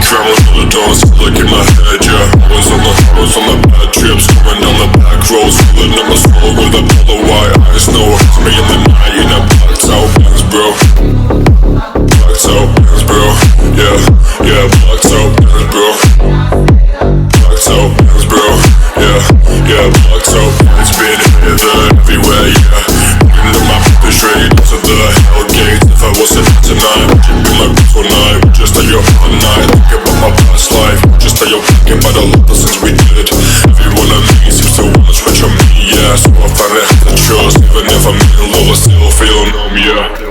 Traveling to the dance, like in my head, yeah. I was on the bad trips, going down the back roads, filling up my soul with a polar white eyes. No, it's me in the night, in a blacked out Benz, bro. Blacked out Benz, bro. Yeah, blacked out Benz, bro. Blacked out Benz, bro. Yeah, blacked out Benz, been here, there, everywhere, yeah. Into my purpose, straight to the hell gates. If I wasn't tonight, would you be my best all night? Just stay up all night, think about my past life. Just stay up thinking about all the things we did. Everyone I meet seems to wanna switch on me, yeah. So I find it hard to trust, even if I'm in love, I still feel numb, yeah.